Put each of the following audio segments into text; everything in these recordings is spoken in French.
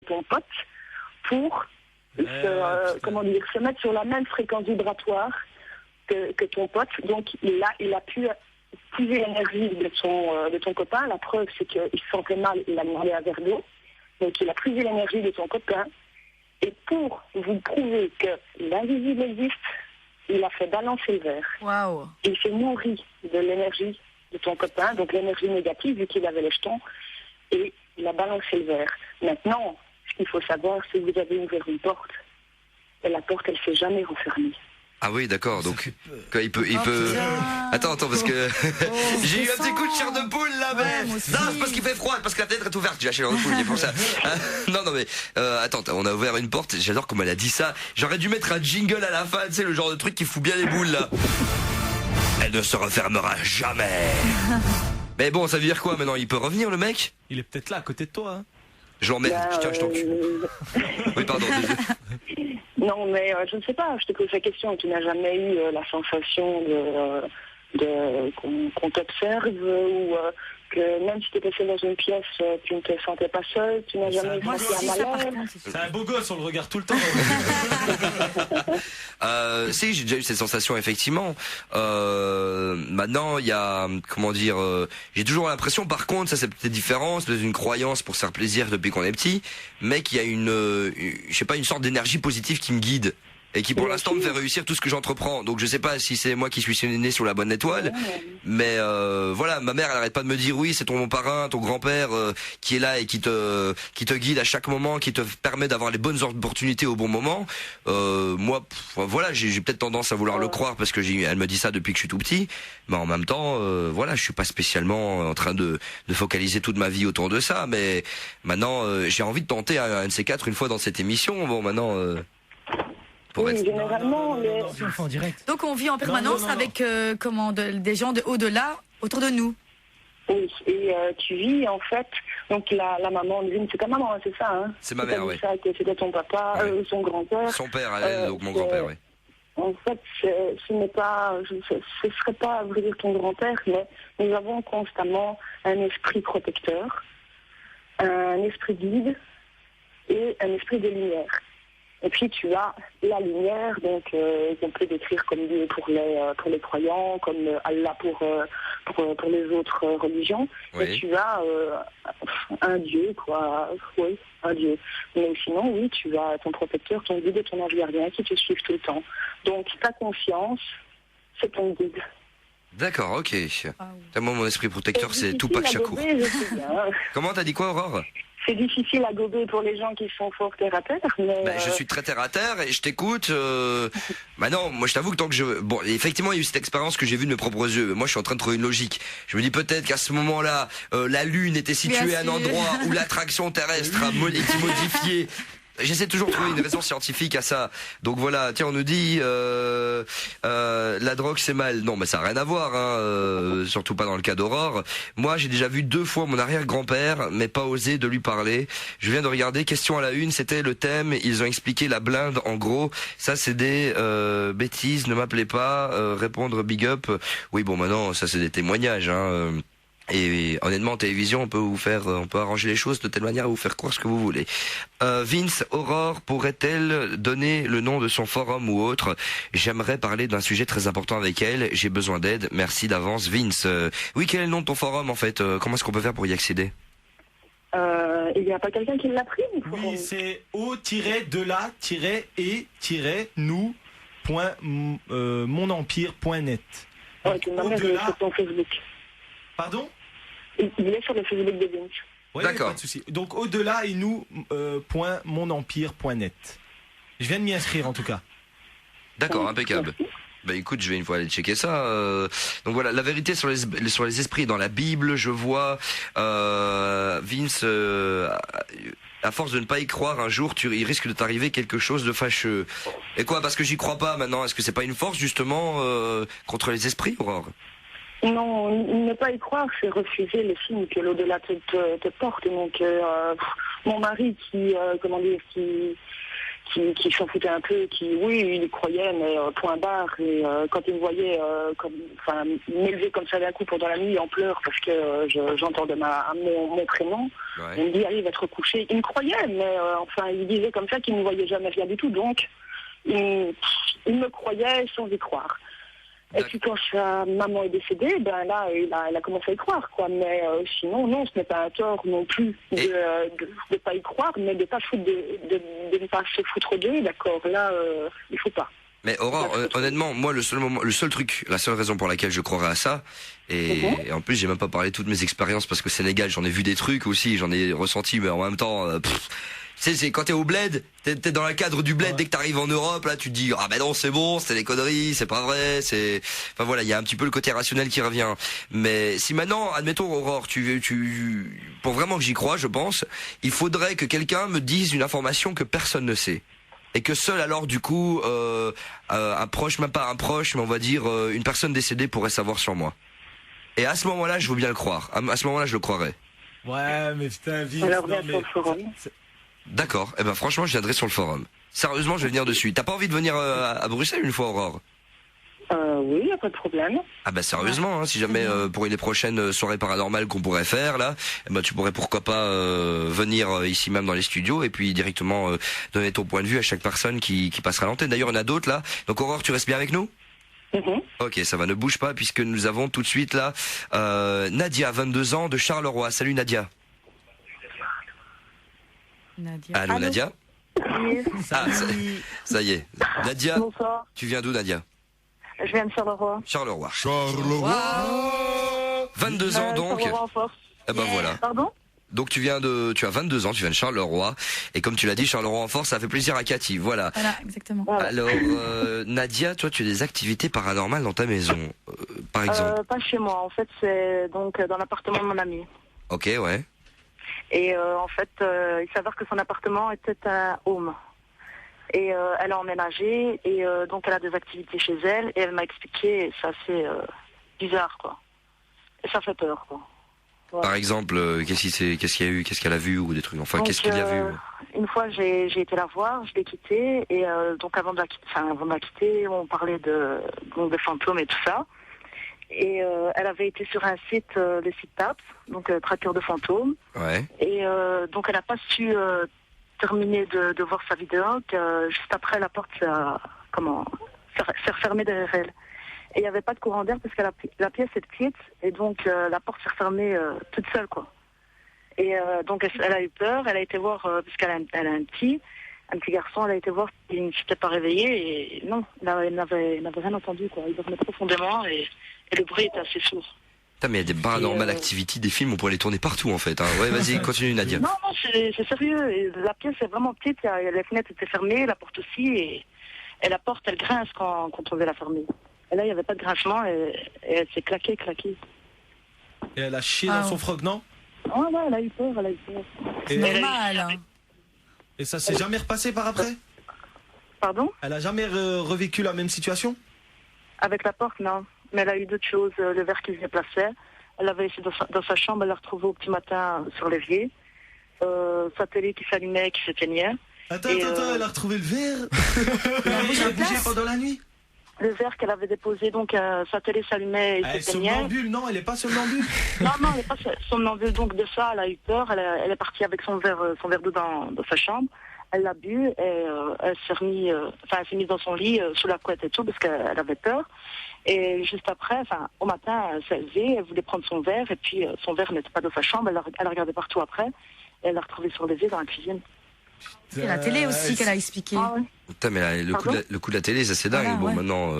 ton pote pour se mettre sur la même fréquence vibratoire que ton pote. Donc il a pu puiser l'énergie de ton copain. La preuve, c'est qu'il se sentait mal, il a demandé un verre d'eau. Donc il a puisé l'énergie de ton copain. Et pour vous prouver que l'invisible existe, il a fait balancer le verre. Waouh. Il s'est nourri de l'énergie de ton copain, donc l'énergie négative, vu qu'il avait les jetons, et il a balancé le verre. Maintenant, ce qu'il faut savoir, c'est que vous avez ouvert une porte, et la porte, elle ne s'est jamais refermée. Ah oui, d'accord, donc il peut... Attends, parce que j'ai eu un petit coup de chair de poule là, mais... Non, c'est parce qu'il fait froid, parce que la tête est ouverte, j'ai la chair de poule, c'est pour ça. Non, mais, attends, on a ouvert une porte, j'adore comment elle a dit ça. J'aurais dû mettre un jingle à la fin, tu sais, le genre de truc qui fout bien les boules là. Elle ne se refermera jamais. Mais bon, ça veut dire quoi maintenant? Il peut revenir le mec? Il est peut-être là, à côté de toi, hein. Je l'emmerde, tiens, je t'encule. Oui, pardon, désolé. Non, mais je ne sais pas, je te pose la question, tu n'as jamais eu la sensation qu'on t'observe ou que même si tu étais seul dans une pièce, tu ne te sentais pas seul, tu n'as jamais senti un malaise. C'est un beau gosse, on le regarde tout le temps. Si, j'ai déjà eu cette sensation, effectivement. Maintenant, il y a, j'ai toujours l'impression, par contre, ça c'est peut-être différent, c'est peut-être une croyance pour se faire plaisir depuis qu'on est petit, mais qu'il y a une sorte d'énergie positive qui me guide. Et qui pour l'instant me fait réussir tout ce que j'entreprends. Donc je sais pas si c'est moi qui suis né sur la bonne étoile, mais voilà, ma mère elle arrête pas de me dire oui, c'est ton parrain, ton grand-père qui est là et qui te guide à chaque moment, qui te permet d'avoir les bonnes opportunités au bon moment. Moi voilà, j'ai peut-être tendance à vouloir le croire parce que elle me dit ça depuis que je suis tout petit, mais en même temps voilà, je suis pas spécialement en train de focaliser toute ma vie autour de ça, mais maintenant j'ai envie de tenter un de ces quatre une fois dans cette émission. Bon maintenant oui, généralement, en direct. Donc on vit en permanence avec des gens de au-delà autour de nous. Oui, et tu vis en fait, donc la maman, c'est ta maman, c'est ça, hein? C'est ma mère, oui. C'était ton papa, son grand-père. Son père, elle, donc mon grand-père, oui. En fait, ce serait pas, à vrai dire, ton grand-père, mais nous avons constamment un esprit protecteur, un esprit guide et un esprit de lumière. Et puis tu as la lumière, donc qu'on peut décrire comme Dieu pour les croyants, comme Allah pour les autres religions. Oui. Et tu as un Dieu, quoi. Oui, un Dieu. Mais sinon, oui, tu as ton protecteur, ton guide et ton ange gardien qui te suivent tout le temps. Donc ta conscience, c'est ton guide. D'accord, ok. Moi, mon esprit protecteur, c'est Tupac Shakur. Comment t'as dit quoi, Aurore? C'est difficile à gober pour les gens qui sont fort terre à terre, mais... Je suis très terre à terre et je t'écoute. Non, moi je t'avoue que tant que bon, effectivement, il y a eu cette expérience que j'ai vue de mes propres yeux. Moi, je suis en train de trouver une logique. Je me dis peut-être qu'à ce moment-là, la Lune était située à un endroit où l'attraction terrestre a été modifiée. J'essaie toujours de trouver une raison scientifique à ça. Donc voilà, tiens, on nous dit la drogue c'est mal. Non, mais ça n'a rien à voir, hein, surtout pas dans le cas d'Aurore. Moi, j'ai déjà vu 2 fois mon arrière-grand-père, mais pas osé de lui parler. Je viens de regarder, question à la une, c'était le thème, ils ont expliqué la blinde, en gros. Ça, c'est des bêtises, ne m'appelez pas, répondre big up. Oui, bon, maintenant, ça c'est des témoignages, hein. Et honnêtement, en télévision, on peut arranger les choses de telle manière à vous faire croire ce que vous voulez. Vince, Aurore pourrait-elle donner le nom de son forum ou autre? J'aimerais parler d'un sujet très important avec elle. J'ai besoin d'aide. Merci d'avance, Vince. Oui, quel est le nom de ton forum en fait? Comment est-ce qu'on peut faire pour y accéder? Il n'y a pas quelqu'un qui l'a pris? Oui, c'est au-delà-et-nous.monempire.net. Tu m'as mis sur ton Facebook. Pardon? Il est sur le Facebook de Vince. Oui, d'accord. Pas de souci. Donc au-delà et nous .monempire.net. Je viens de m'y inscrire en tout cas. D'accord, impeccable. Bah écoute, je vais une fois aller checker ça. Donc voilà, la vérité sur les esprits dans la Bible, je vois Vince, à force de ne pas y croire, un jour il risque de t'arriver quelque chose de fâcheux. Et quoi, parce que j'y crois pas maintenant, est-ce que c'est pas une force justement contre les esprits, Aurore? Non, ne pas y croire, c'est refuser les signes que l'au-delà te porte. Donc, mon mari qui qui s'en foutait un peu, qui, oui, il y croyait, mais point barre. Et quand il me voyait m'élever comme ça d'un coup pendant la nuit en pleurs parce que j'entendais mon prénom, il me dit, allez, va te recoucher. Il me croyait, mais il disait comme ça qu'il ne voyait jamais rien du tout. Donc, il me croyait sans y croire. Et puis quand sa maman est décédée, ben là, il a commencé à y croire, quoi. Mais sinon, non, ce n'est pas un tort non plus de pas y croire, mais de ne pas se foutre d'eux, d'accord. Là, il faut pas. Mais Aurore, honnêtement, moi, la seule raison pour laquelle je croirais à ça, et en plus, j'ai même pas parlé de toutes mes expériences parce que Sénégal, j'en ai vu des trucs aussi, j'en ai ressenti, mais en même temps, tu sais, c'est quand t'es au bled, t'es dans le cadre du bled, dès que t'arrives en Europe, là, tu te dis, ah ben non, c'est bon, c'est des conneries, c'est pas vrai, enfin voilà, il y a un petit peu le côté rationnel qui revient. Mais si maintenant, admettons, Aurore, pour vraiment que j'y croie, je pense, il faudrait que quelqu'un me dise une information que personne ne sait. Et que seul alors, du coup, un proche, même pas un proche, mais on va dire, une personne décédée pourrait savoir sur moi. Et à ce moment-là, je veux bien le croire. À ce moment-là, je le croirais. Ouais, mais putain, vite. Alors, bien sur le forum. D'accord. Eh ben, franchement, je viendrai sur le forum. Sérieusement, je vais venir dessus. T'as pas envie de venir à Bruxelles une fois, Aurore? Oui, y a pas de problème. Ah bah sérieusement, hein, si jamais pour les prochaines soirées paranormales qu'on pourrait faire là, eh ben, tu pourrais pourquoi pas venir ici même dans les studios et puis directement donner ton point de vue à chaque personne qui passera à l'antenne. D'ailleurs, il y en a d'autres là. Donc Aurore, tu restes bien avec nous? Ok, ça va, ne bouge pas puisque nous avons tout de suite là Nadia, 22 ans, de Charleroi. Salut Nadia. Allô Nadia. Oui. Ça y est. Nadia, bonsoir. Tu viens d'où Nadia? Je viens de Charleroi. Charleroi. 22 ans donc. Charleroi en force. Eh ben voilà. Pardon? Donc tu as 22 ans, tu viens de Charleroi. Et comme tu l'as dit, Charleroi en force, ça fait plaisir à Cathy. Voilà. Voilà, exactement. Alors, Nadia, toi, tu as des activités paranormales dans ta maison, par exemple? Pas chez moi. En fait, c'est donc dans l'appartement de mon ami. Ok, ouais. Et en fait, il s'avère que son appartement était un home. Et elle a emménagé et donc elle a des activités chez elle et elle m'a expliqué, et c'est assez bizarre, quoi. Et ça fait peur, quoi. Ouais. Par exemple, qu'est-ce qu'il y a eu, qu'est-ce qu'elle a vu ou des trucs, enfin donc, qu'est-ce qu'il y a vu? Une fois j'ai été la voir, je l'ai quittée et donc avant de la quitter, on parlait de fantômes et tout ça. Et elle avait été sur un site, le site TAPS, donc traqueur de fantômes. Ouais. Et donc elle n'a pas su terminer de voir sa vidéo, juste après la porte s'est refermée derrière elle. Et il n'y avait pas de courant d'air parce que la pièce est petite et donc la porte s'est refermée toute seule, quoi. Et donc elle a eu peur, elle a été voir, parce qu'elle a un petit garçon, elle a été voir s'il ne s'était pas réveillé et non, elle n'avait rien entendu, quoi. Il dormait profondément et le bruit était assez sourd. Putain, mais il y a des paranormal activities, des films, on pourrait les tourner partout en fait. Hein. Ouais, vas-y, continue Nadia. Non, c'est sérieux. Et la pièce est vraiment petite, les fenêtres étaient fermées, la porte aussi, et la porte elle grince quand on veut la fermer. Et là, il n'y avait pas de grincement et elle s'est claquée. Et elle a chié dans son froc, non? Ouais, elle a eu peur, C'est normal. Et ça s'est jamais repassé par après? Pardon? Elle a jamais revécu la même situation? Avec la porte, non. Mais elle a eu d'autres choses, le verre qui se déplaçait. Elle l'avait laissé dans sa chambre, elle l'a retrouvé au petit matin sur l'évier. Sa télé qui s'allumait, qui s'éteignait. Attends, elle a retrouvé le verre? Elle a bougé pendant la nuit? Le verre qu'elle avait déposé, donc sa télé s'allumait et s'éteignait. Elle est somnambule, non? Elle n'est pas somnambule? Non, elle n'est pas somnambule, donc de ça, elle a eu peur. Elle est partie avec son verre d'eau dans sa chambre. Elle l'a bu et elle s'est mise dans son lit sous la couette et tout parce qu'elle avait peur. Et juste après, au matin, elle s'est levée, elle voulait prendre son verre et puis son verre n'était pas dans sa chambre. Elle a regardé partout après et elle l'a retrouvé sur l'évier dans la cuisine. C'est la télé aussi qu'elle a expliqué. Ah, ouais. Putain, mais le coup de la télé, ça c'est dingue. Voilà, bon, ouais. Maintenant,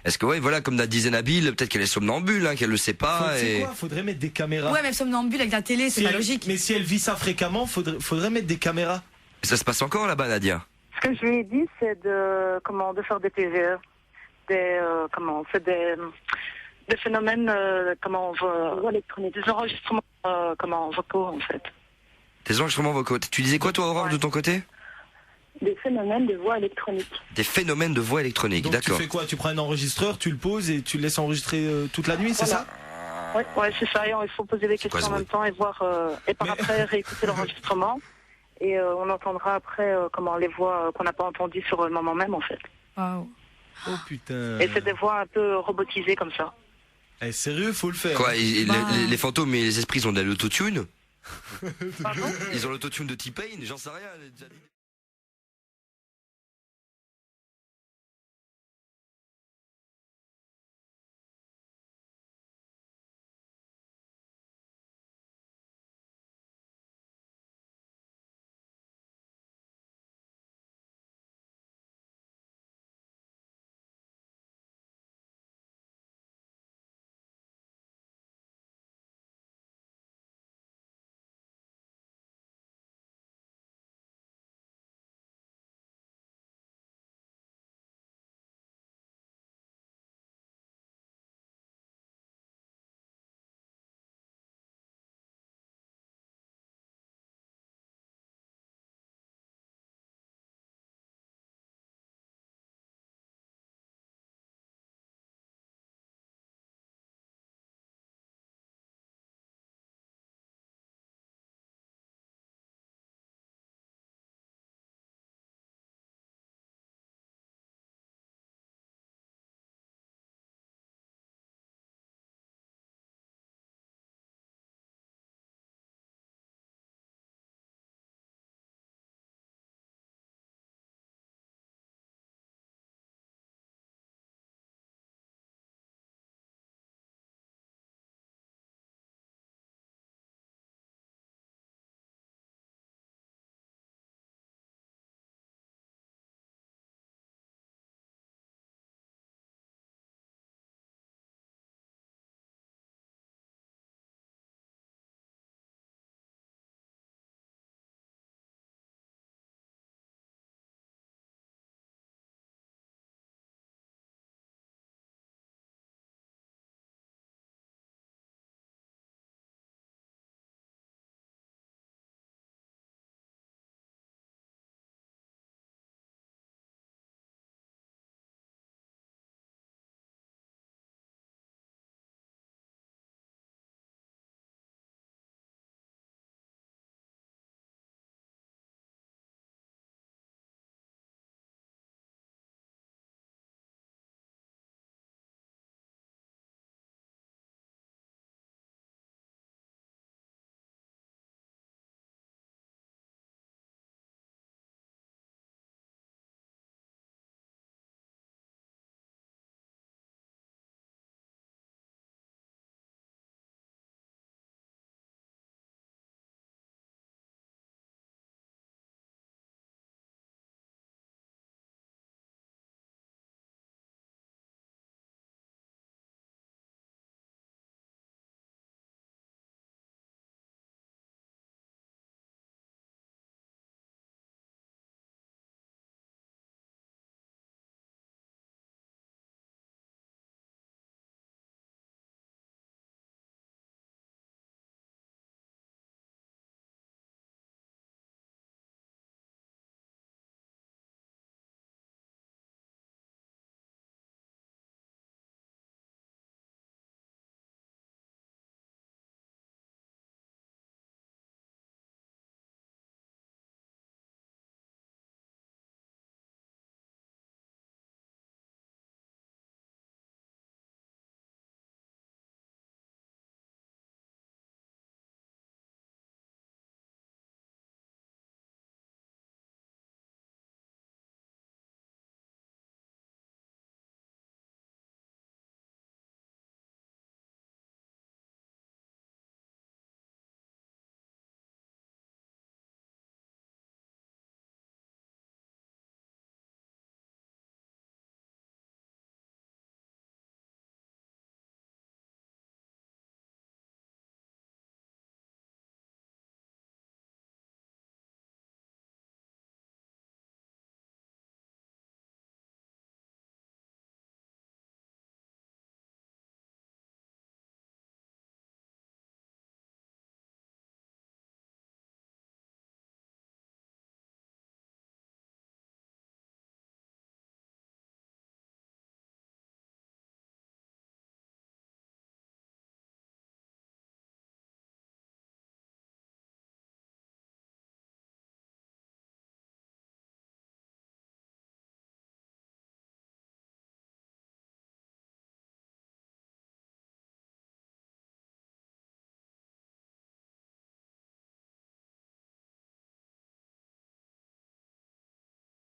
est-ce que voilà, comme disait Nabil, peut-être qu'elle est somnambule, qu'elle le sait pas. Faudrait mettre des caméras. Ouais, mais somnambule avec la télé, c'est pas logique. Mais si elle vit ça fréquemment, faudrait mettre des caméras. Ça se passe encore là-bas, Nadia? Ce que je lui ai dit, c'est de faire des PVE, des phénomènes, électroniques, des enregistrements, vocaux en fait. Des enregistrements vocaux. Tu disais quoi toi, Aurore, de ton côté? Des phénomènes de voix électronique. Des phénomènes de voix électronique, d'accord. Tu fais quoi? Tu prends un enregistreur, tu le poses et tu le laisses enregistrer toute la nuit, c'est ça? Ouais, c'est ça. Et il faut poser des questions en même temps et voir, et par après réécouter l'enregistrement. et on entendra après comment les voix qu'on n'a pas entendues sur le moment même en fait. Wow. Oh putain. Et c'est des voix un peu robotisées comme ça. Eh, sérieux, faut le faire. Quoi, les fantômes et les esprits ont de l'autotune? Pardon? Ils ont l'autotune de T-Pain, j'en sais rien.